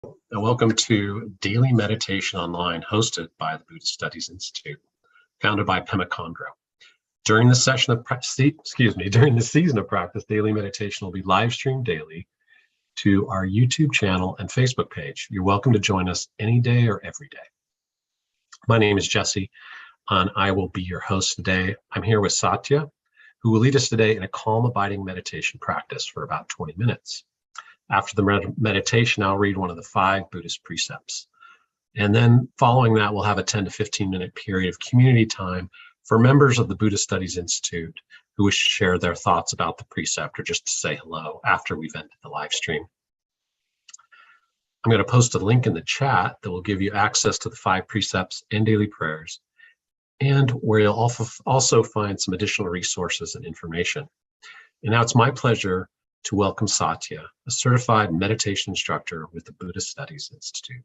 And welcome to Daily Meditation Online, hosted by the Buddhist Studies Institute, founded by Pema Chödrön. During the season of practice, daily meditation will be live streamed daily to our YouTube channel and Facebook page. You're welcome to join us any day or every day. My name is Jesse, and I will be your host today. I'm here with Satya, who will lead us today in a calm, abiding meditation practice for about 20 minutes. After the meditation, I'll read one of the 5 Buddhist precepts. And then following that, we'll have a 10 to 15 minute period of community time for members of the Buddhist Studies Institute who wish to share their thoughts about the precept or just to say hello after we've ended the live stream. I'm going to post a link in the chat that will give you access to the 5 precepts and daily prayers, and where you'll also find some additional resources and information. And now it's my pleasure to welcome Satya, a certified meditation instructor with the Buddhist Studies Institute.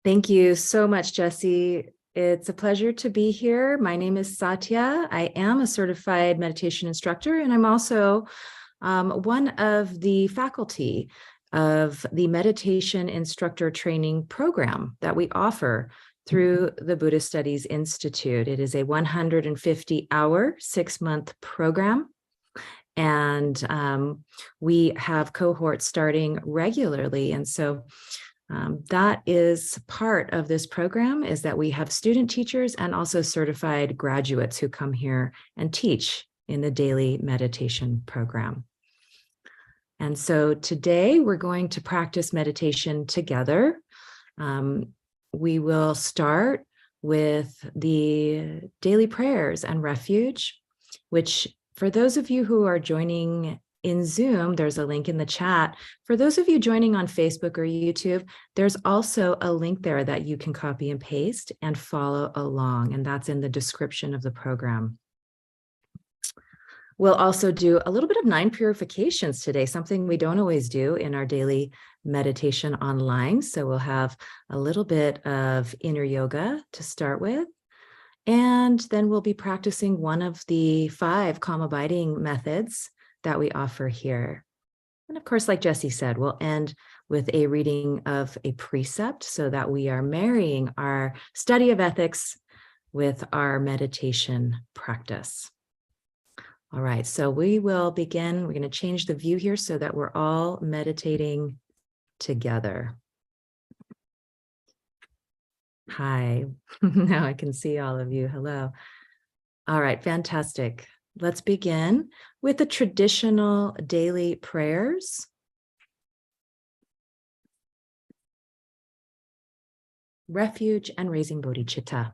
Thank you so much, Jesse. It's a pleasure to be here. My name is Satya. I am a certified meditation instructor, and I'm also one of the faculty of the meditation instructor training program that we offer through the Buddhist Studies Institute. It is a 150-hour, 6-month program. And we have cohorts starting regularly. And so that is part of this program, is that we have student teachers and also certified graduates who come here and teach in the daily meditation program. And so today we're going to practice meditation together. We will start with the daily prayers and refuge, which for those of you who are joining in Zoom, there's a link in the chat. For those of you joining on Facebook or YouTube, there's also a link there that you can copy and paste and follow along, and that's in the description of the program. We'll also do a little bit of 9 purifications today, something we don't always do in our daily meditation online. So we'll have a little bit of inner yoga to start with. And then we'll be practicing one of the 5 calm abiding methods that we offer here. And of course, like Jesse said, we'll end with a reading of a precept so that we are marrying our study of ethics with our meditation practice. All right, so we will begin. We're going to change the view here so that we're all meditating together. Hi, now I can see all of you. Hello. All right, fantastic. Let's begin with the traditional daily prayers. Refuge and raising bodhicitta.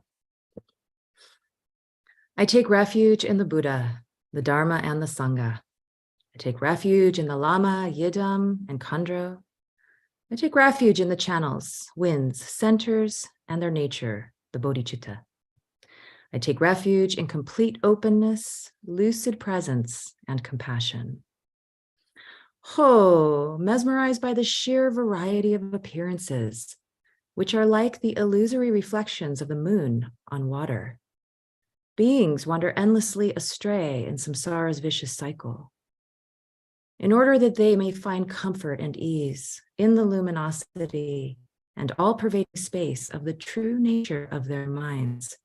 I take refuge in the Buddha, the Dharma, and the Sangha. I take refuge in the Lama, Yidam, and Khandro. I take refuge in the channels, winds, centers, and their nature, the bodhicitta. I take refuge in complete openness, lucid presence, and compassion. Ho, mesmerized by the sheer variety of appearances, which are like the illusory reflections of the moon on water. Beings wander endlessly astray in samsara's vicious cycle. In order that they may find comfort and ease in the luminosity and all-pervading space of the true nature of their minds,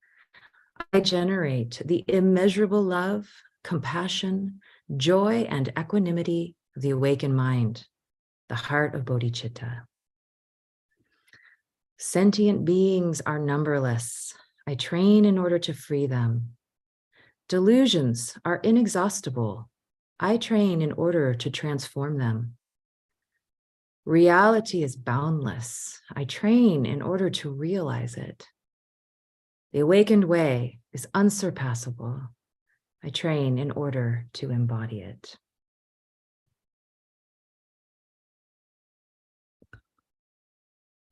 I generate the immeasurable love, compassion, joy, and equanimity of the awakened mind, the heart of bodhicitta. Sentient beings are numberless. I train in order to free them. Delusions are inexhaustible. I train in order to transform them. Reality is boundless. I train in order to realize it. The awakened way is unsurpassable. I train in order to embody it.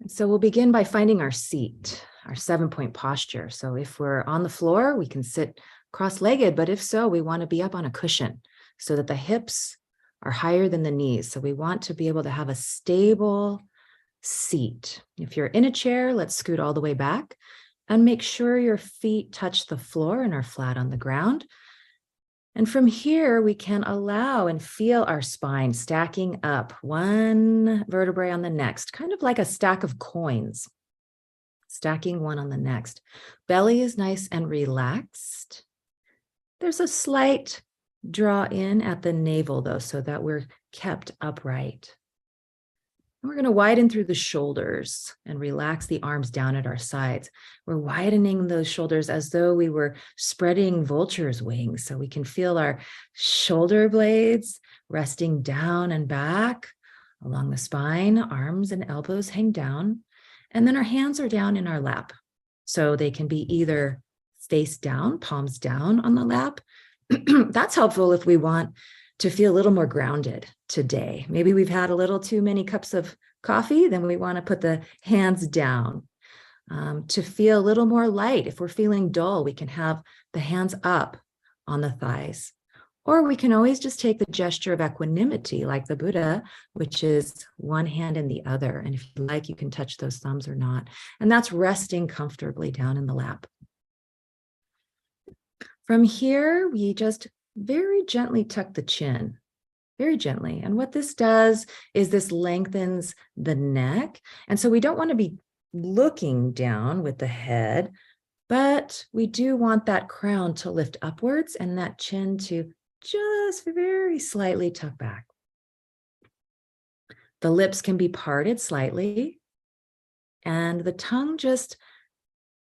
And so we'll begin by finding our seat, our 7-point posture. So if we're on the floor, we can sit cross-legged, but if so, we want to be up on a cushion so that the hips are higher than the knees. So we want to be able to have a stable seat. If you're in a chair, let's scoot all the way back and make sure your feet touch the floor and are flat on the ground. And from here, we can allow and feel our spine stacking up one vertebrae on the next, kind of like a stack of coins, stacking one on the next. Belly is nice and relaxed. There's a slight draw in at the navel, though, so that we're kept upright. And we're going to widen through the shoulders and relax the arms down at our sides. We're widening those shoulders as though we were spreading vulture's wings, so we can feel our shoulder blades resting down and back along the spine. Arms and elbows hang down, and then our hands are down in our lap. So they can be either face down, palms down on the lap. That's helpful if we want to feel a little more grounded today. Maybe we've had a little too many cups of coffee, then we want to put the hands down. To feel a little more light, if we're feeling dull, we can have the hands up on the thighs. Or we can always just take the gesture of equanimity, like the Buddha, which is one hand in the other. And if you like, you can touch those thumbs or not. And that's resting comfortably down in the lap. From here, we just very gently tuck the chin, very gently. And what this does is this lengthens the neck. And so we don't want to be looking down with the head, but we do want that crown to lift upwards and that chin to just very slightly tuck back. The lips can be parted slightly, and the tongue just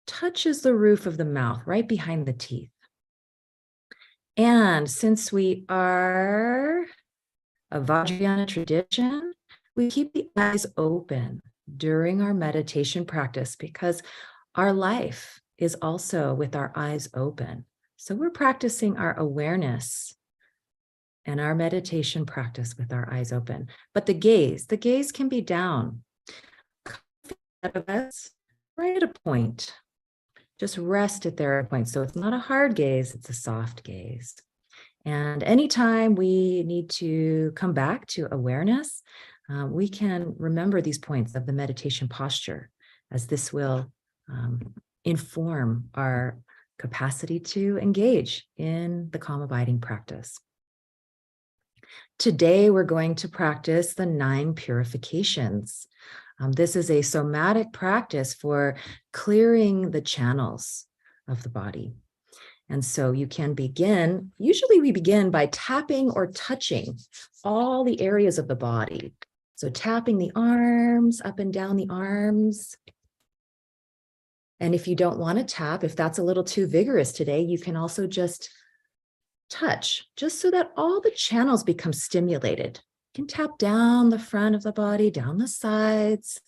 touches the roof of the mouth right behind the teeth. And since we are a Vajrayana tradition, we keep the eyes open during our meditation practice because our life is also with our eyes open. So we're practicing our awareness and our meditation practice with our eyes open. But the gaze can be down. Right at a point. Just rest at their point. So it's not a hard gaze, it's a soft gaze. And anytime we need to come back to awareness, we can remember these points of the meditation posture, as this will inform our capacity to engage in the calm abiding practice. Today, we're going to practice the 9 purifications. This is a somatic practice for clearing the channels of the body. And so you can begin, usually we begin by tapping or touching all the areas of the body. So tapping the arms, up and down the arms. And if you don't want to tap, if that's a little too vigorous today, you can also just touch, just so that all the channels become stimulated. You can tap down the front of the body, down the sides,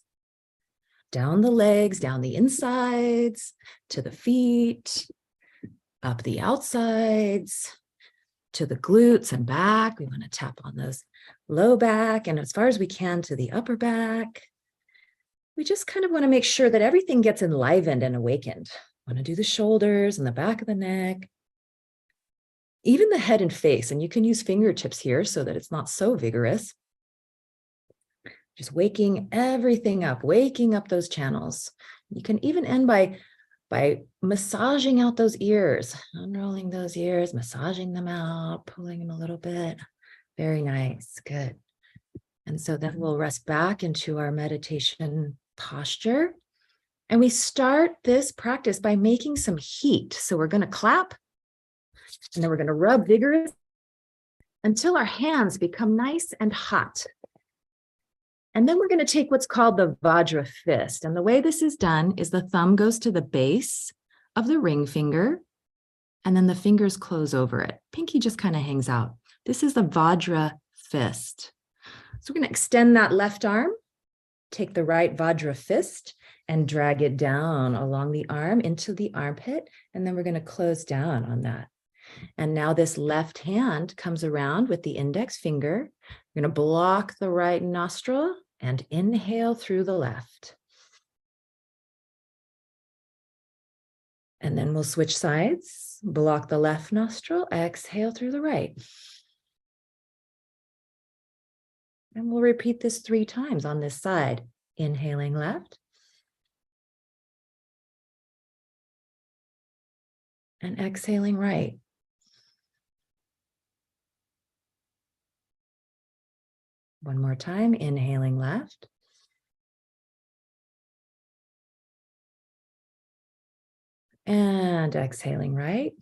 down the legs, down the insides, to the feet, up the outsides, to the glutes and back. We want to tap on those low back and as far as we can to the upper back. We just kind of want to make sure that everything gets enlivened and awakened. Want to do the shoulders and the back of the neck, even the head and face. And you can use fingertips here so that it's not so vigorous. Just waking everything up, waking up those channels. You can even end by massaging out those ears, unrolling those ears, massaging them out, pulling them a little bit. Very nice, good. And so then we'll rest back into our meditation posture. And we start this practice by making some heat. So we're going to clap, and then we're going to rub vigorously until our hands become nice and hot. And then we're going to take what's called the Vajra fist. And the way this is done is the thumb goes to the base of the ring finger, and then the fingers close over it. Pinky just kind of hangs out. This is the Vajra fist. So we're going to extend that left arm, take the right Vajra fist, and drag it down along the arm into the armpit. And then we're going to close down on that. And now this left hand comes around with the index finger. We're going to block the right nostril and inhale through the left. And then we'll switch sides, block the left nostril, exhale through the right. And we'll repeat this 3 times on this side. Inhaling left. And exhaling right. One more time, inhaling left. And exhaling right.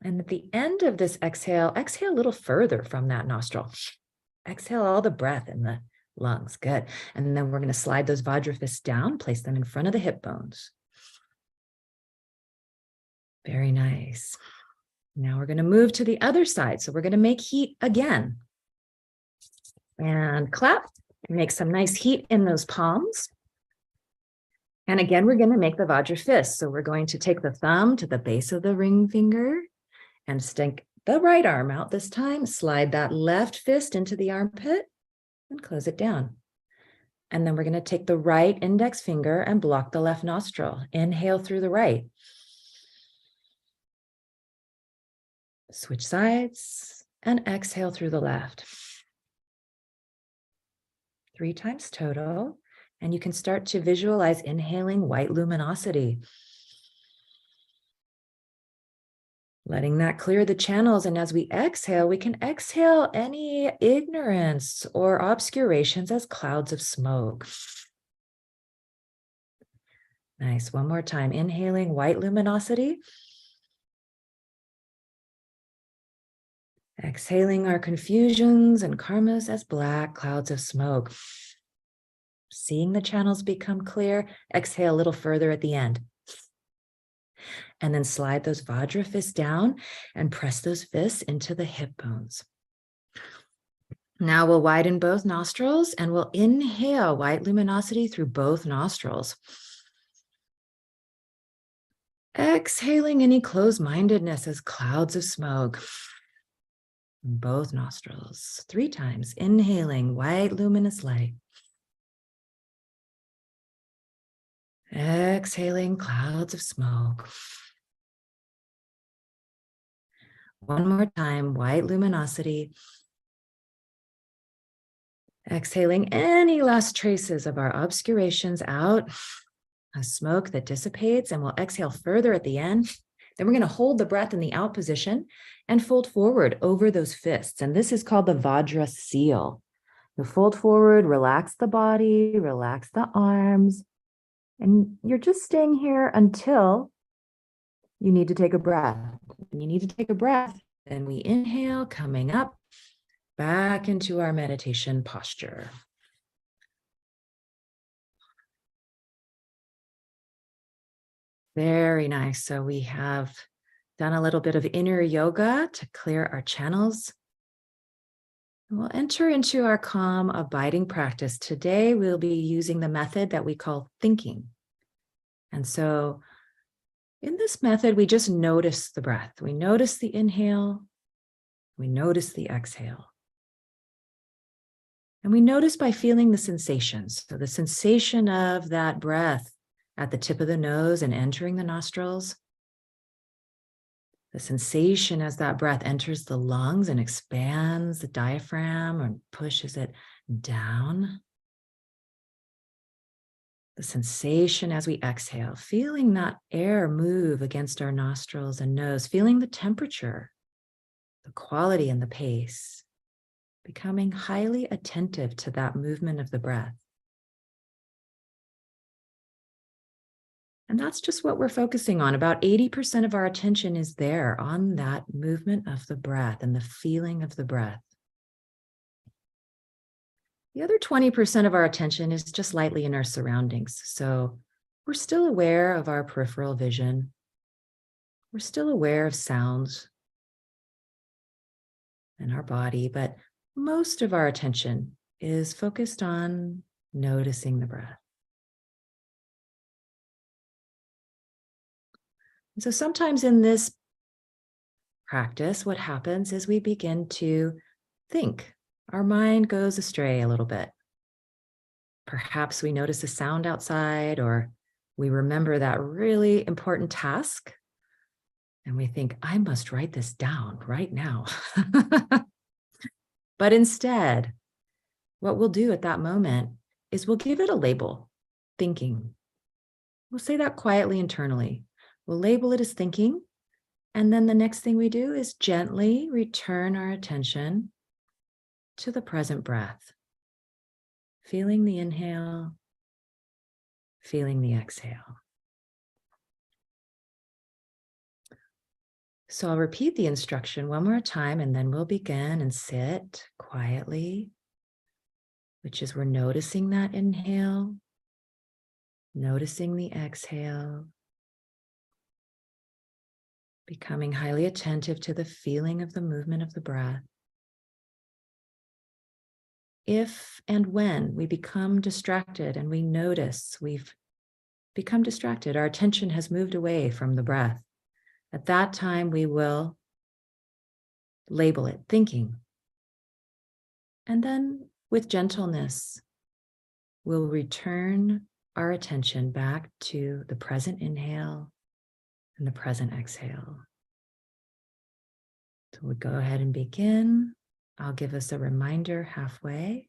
And at the end of this exhale, exhale a little further from that nostril. Exhale all the breath in the lungs. Good. And then we're going to slide those Vajra fists down, place them in front of the hip bones. Very nice. Now we're going to move to the other side. So we're going to make heat again. And clap. Make some nice heat in those palms. And again, we're going to make the Vajra fist. So we're going to take the thumb to the base of the ring finger and stick the right arm out this time. Slide that left fist into the armpit and close it down. And then we're going to take the right index finger and block the left nostril. Inhale through the right. Switch sides and exhale through the left. 3 times total. And you can start to visualize inhaling white luminosity. Letting that clear the channels. And as we exhale, we can exhale any ignorance or obscurations as clouds of smoke. Nice. One more time. Inhaling white luminosity. Exhaling our confusions and karmas as black clouds of smoke. Seeing the channels become clear, exhale a little further at the end. And then slide those Vajra fists down and press those fists into the hip bones. Now we'll widen both nostrils and we'll inhale white luminosity through both nostrils. Exhaling any closed-mindedness as clouds of smoke. Both nostrils, 3 times, inhaling white luminous light. Exhaling clouds of smoke. One more time, white luminosity. Exhaling any last traces of our obscurations out, a smoke that dissipates, and we'll exhale further at the end. Then we're going to hold the breath in the out position and fold forward over those fists. And this is called the Vajra seal. You fold forward, relax the body, relax the arms. And you're just staying here until you need to take a breath. When you need to take a breath, then we inhale, coming up, back into our meditation posture. Very nice. So we have done a little bit of inner yoga to clear our channels. We'll enter into our calm, abiding practice. Today, we'll be using the method that we call thinking. And so in this method, we just notice the breath. We notice the inhale. We notice the exhale. And we notice by feeling the sensations. So the sensation of that breath at the tip of the nose and entering the nostrils. The sensation as that breath enters the lungs and expands the diaphragm and pushes it down. The sensation as we exhale, feeling that air move against our nostrils and nose, feeling the temperature, the quality and the pace, becoming highly attentive to that movement of the breath. And that's just what we're focusing on. About 80% of our attention is there on that movement of the breath and the feeling of the breath. The other 20% of our attention is just lightly in our surroundings. So we're still aware of our peripheral vision. We're still aware of sounds in our body, but most of our attention is focused on noticing the breath. And so sometimes in this practice, what happens is we begin to think. Our mind goes astray a little bit. Perhaps we notice a sound outside, or we remember that really important task, and we think, I must write this down right now. But instead, what we'll do at that moment is we'll give it a label, thinking. We'll say that quietly internally. We'll label it as thinking. And then the next thing we do is gently return our attention to the present breath, feeling the inhale, feeling the exhale. So I'll repeat the instruction one more time, and then we'll begin and sit quietly, which is we're noticing that inhale, noticing the exhale, becoming highly attentive to the feeling of the movement of the breath. If and when we become distracted and we notice we've become distracted, our attention has moved away from the breath, at that time we will label it thinking. And then with gentleness, we'll return our attention back to the present inhale and the present exhale. So we'll go ahead and begin. I'll give us a reminder halfway.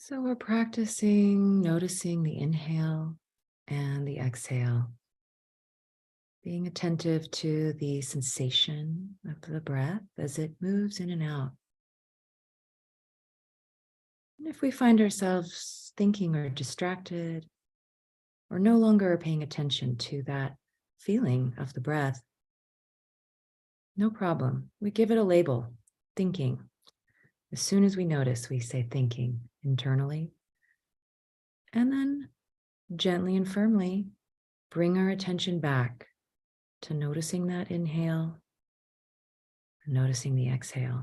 So we're practicing noticing the inhale and the exhale, being attentive to the sensation of the breath as it moves in and out. And if we find ourselves thinking or distracted, or no longer paying attention to that feeling of the breath, no problem. We give it a label, thinking. As soon as we notice, we say thinking internally. And then gently and firmly bring our attention back to noticing that inhale, noticing the exhale.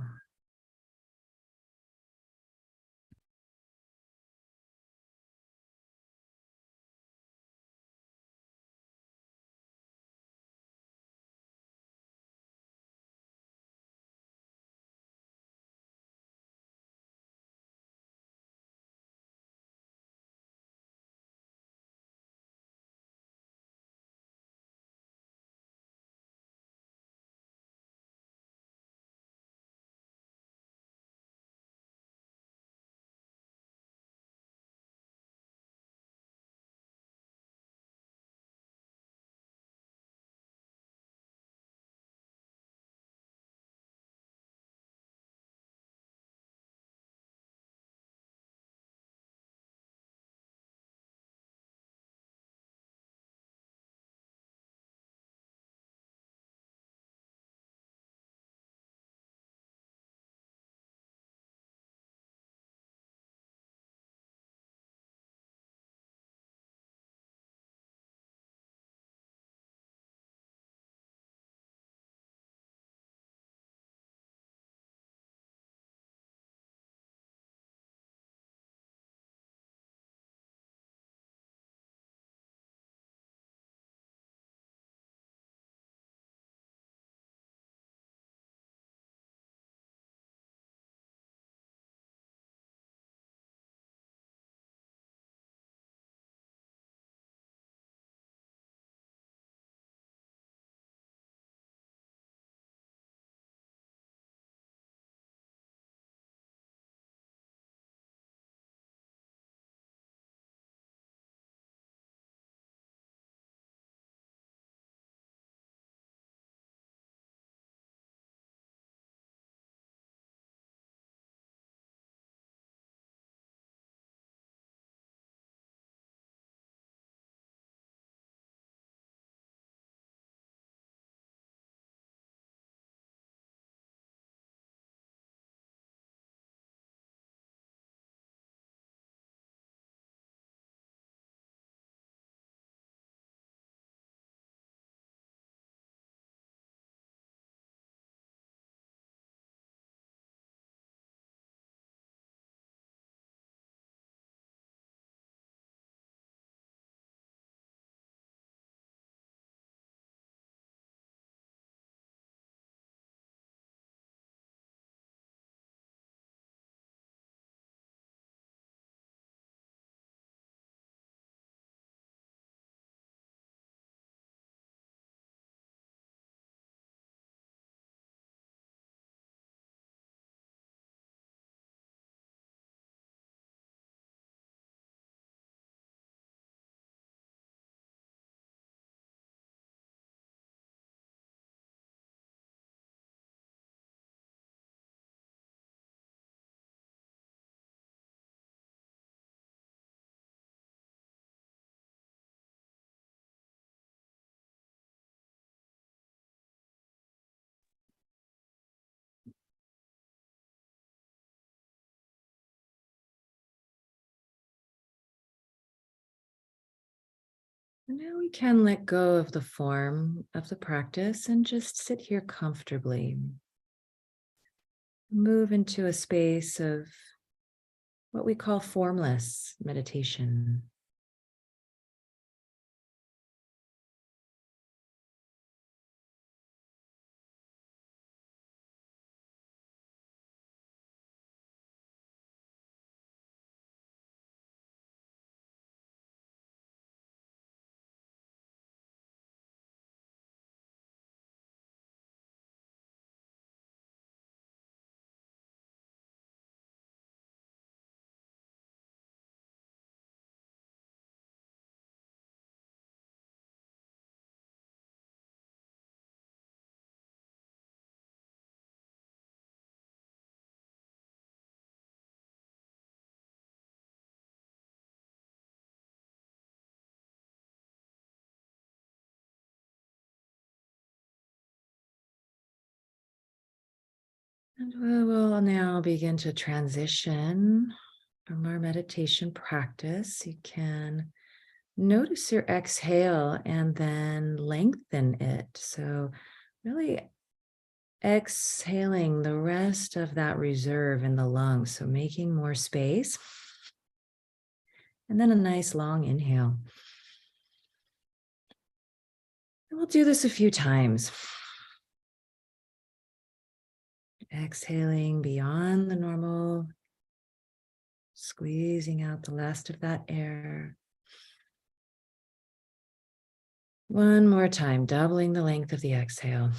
And now we can let go of the form of the practice and just sit here comfortably. Move into a space of what we call formless meditation. And we will now begin to transition from our meditation practice. You can notice your exhale and then lengthen it. So really exhaling the rest of that reserve in the lungs. So making more space. And then a nice long inhale. And we'll do this a few times. Exhaling beyond the normal, squeezing out the last of that air. One more time, doubling the length of the exhale.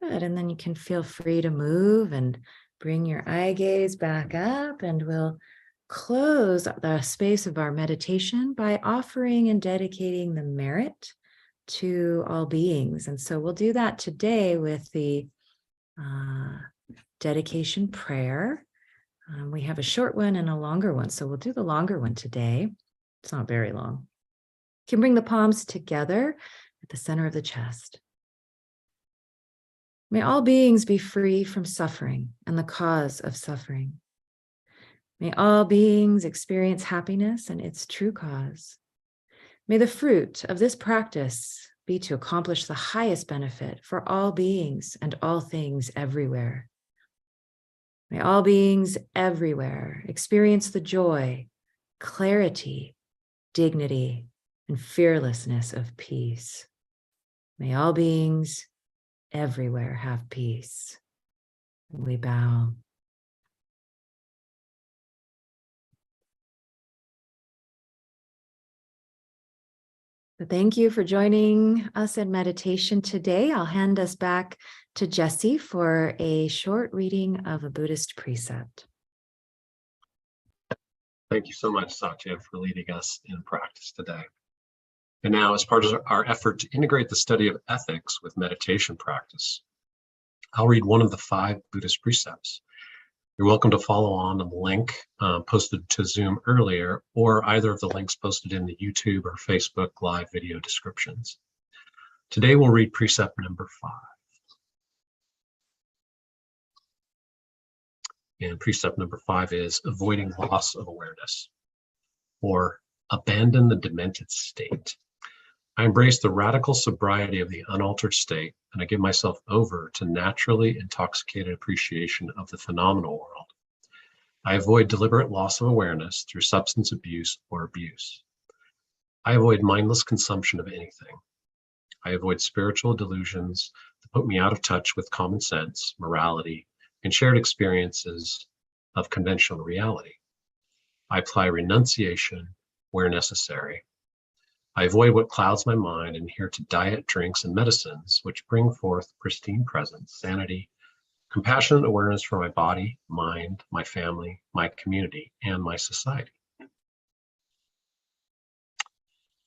Good, and then you can feel free to move and bring your eye gaze back up, and we'll close the space of our meditation by offering and dedicating the merit to all beings. And so we'll do that today with the dedication prayer. We have a short one and a longer one, so we'll do the longer one today. It's not very long. You can bring the palms together at the center of the chest. May all beings be free from suffering and the cause of suffering. May all beings experience happiness and its true cause. May the fruit of this practice be to accomplish the highest benefit for all beings and all things everywhere. May all beings everywhere experience the joy, clarity, dignity, and fearlessness of peace. May all beings everywhere have peace. We bow. So thank you for joining us in meditation today. I'll hand us back to Jesse for a short reading of a Buddhist precept. Thank you so much, Satya, for leading us in practice today. And now, as part of our effort to integrate the study of ethics with meditation practice, I'll read one of the 5 Buddhist precepts. You're welcome to follow on the link posted to Zoom earlier, or either of the links posted in the YouTube or Facebook live video descriptions. Today, we'll read precept number 5. And precept number 5 is avoiding loss of awareness, or abandon the demented state. I embrace the radical sobriety of the unaltered state, and I give myself over to naturally intoxicated appreciation of the phenomenal world. I avoid deliberate loss of awareness through substance abuse or abuse. I avoid mindless consumption of anything. I avoid spiritual delusions that put me out of touch with common sense, morality, and shared experiences of conventional reality. I apply renunciation where necessary. I avoid what clouds my mind and adhere to diet, drinks, and medicines which bring forth pristine presence, sanity, compassionate awareness for my body, mind, my family, my community, and my society.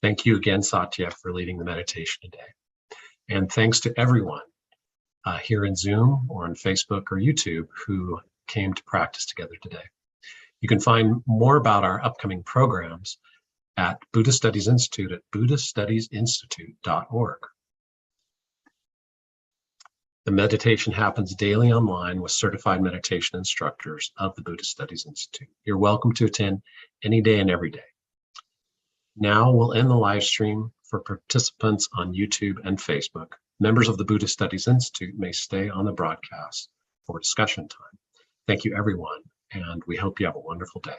Thank you again, Satya, for leading the meditation today. And thanks to everyone here in Zoom or on Facebook or YouTube who came to practice together today. You can find more about our upcoming programs at Buddhist Studies Institute at BuddhistStudiesInstitute.org. The meditation happens daily online with certified meditation instructors of the Buddhist Studies Institute. You're welcome to attend any day and every day. Now we'll end the live stream for participants on YouTube and Facebook. Members of the Buddhist Studies Institute may stay on the broadcast for discussion time. Thank you, everyone, and we hope you have a wonderful day.